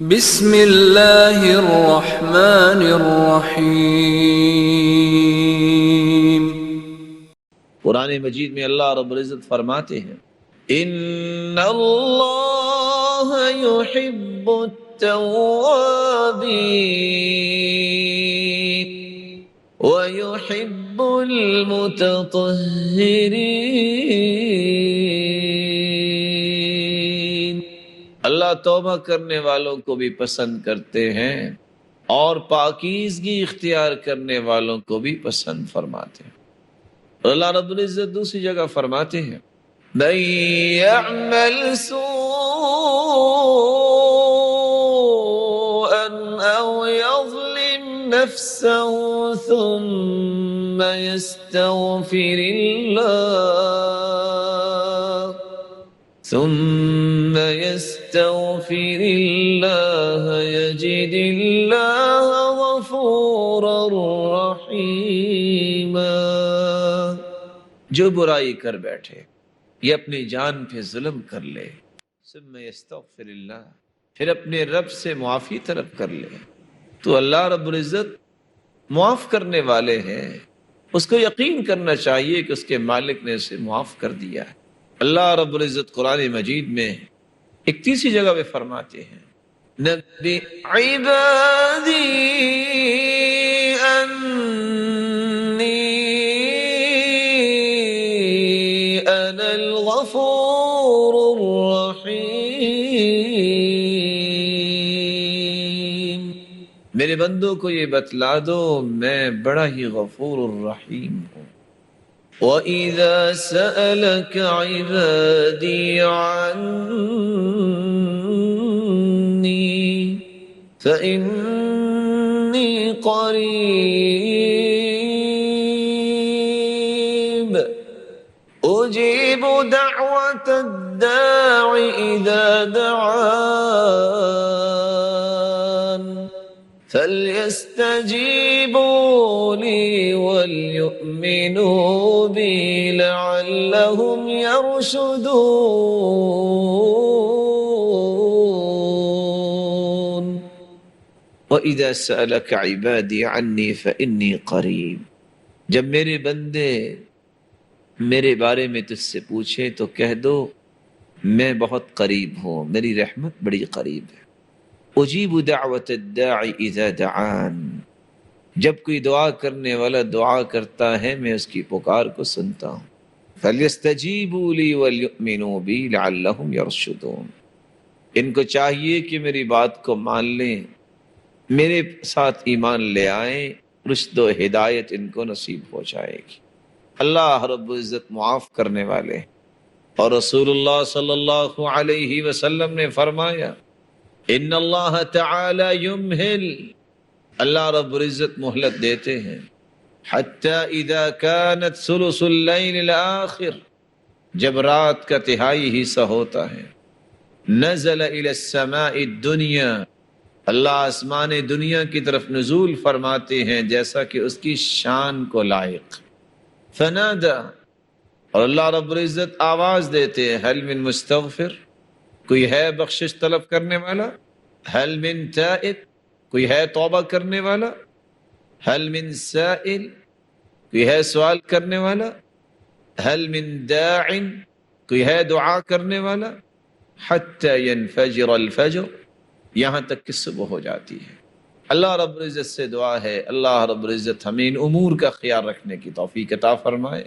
بسم اللہ الرحمن الرحیم۔ قرآن مجید میں اللہ رب العزت فرماتے ہیں ان اللہ یحب التوابین ویحب المتطہرین۔ اللہ توبہ کرنے والوں کو بھی پسند کرتے ہیں اور پاکیزگی اختیار کرنے والوں کو بھی پسند فرماتے ہیں۔ اللہ رب العزت دوسری جگہ فرماتے ہیں من يعمل سوءا او يظلم نفسه ثم يستغفر الله يجد الله غفورا رحيما۔ جو برائی کر بیٹھے یہ اپنی جان پہ ظلم کر لے، ثم یستغفر اللہ، پھر اپنے رب سے معافی طلب کر لے، تو اللہ رب العزت معاف کرنے والے ہیں۔ اس کو یقین کرنا چاہیے کہ اس کے مالک نے اسے معاف کر دیا ہے۔ اللہ رب العزت قرآن مجید میں ایک تیسری جگہ پہ فرماتے ہیں نبی عبادی الغفور الرحیم، میرے بندوں کو یہ بتلا دو میں بڑا ہی غفور الرحیم ہوں۔ وَإِذَا سَأَلَكَ عِبَادِي عَنِّي فَإِنِّي قَرِيبٌ أُجِيبُ دَعْوَةَ الدَّاعِ إِذَا دَعَانِ فَلْيَسْتَجِيبُوا لِي وَلْيُؤْمِنُوا بِي لَعَلَّهُمْ يَرْشُدُونَ۔ وَإِذَا سَأَلَكَ عِبَادِي عَنِّي فَإِنِّي قَرِيبٌ، جب میرے بندے میرے بارے میں تجھ سے پوچھے تو کہہ دو میں بہت قریب ہوں، میری رحمت بڑی قریب ہے۔ اجیب دعوت الداعی اذا دعان، جب کوئی دعا کرنے والا دعا کرتا ہے میں اس کی پکار کو سنتا ہوں۔ فَلْيَسْتَجِيبُوا لِي وَلْيُؤْمِنُوا بِي لَعَلَّهُمْ يَرْشُدُونَ، ان کو چاہیے کہ میری بات کو مان لیں، میرے ساتھ ایمان لے آئیں، رشد و ہدایت ان کو نصیب ہو جائے گی۔ اللہ رب العزت معاف کرنے والے، اور رسول اللہ صلی اللہ علیہ وسلم نے فرمایا ان اللہ تعالی یمہل، اللہ رب العزت مہلت دیتے ہیں حتی اذا كانت ثلث اللیل الاخر، جب رات کا تہائی حصہ ہوتا ہے، نزل الى السماء الدنیا، اللہ آسمان دنیا کی طرف نزول فرماتے ہیں جیسا کہ اس کی شان کو لائق، فنادا، اور اللہ رب العزت آواز دیتے ہیں حل من مستغفر، کوئی ہے بخشش طلب کرنے والا، حل من تائب، کوئی ہے توبہ کرنے والا، حل من سائل، کوئی ہے سوال کرنے والا، حل من داع، کوئی ہے دعا کرنے والا، حتی ینفجر الفجر، یہاں تک کہ صبح ہو جاتی ہے۔ اللہ رب العزت سے دعا ہے اللہ رب العزت ہمیں ان امور کا خیال رکھنے کی توفیق عطا فرمائے۔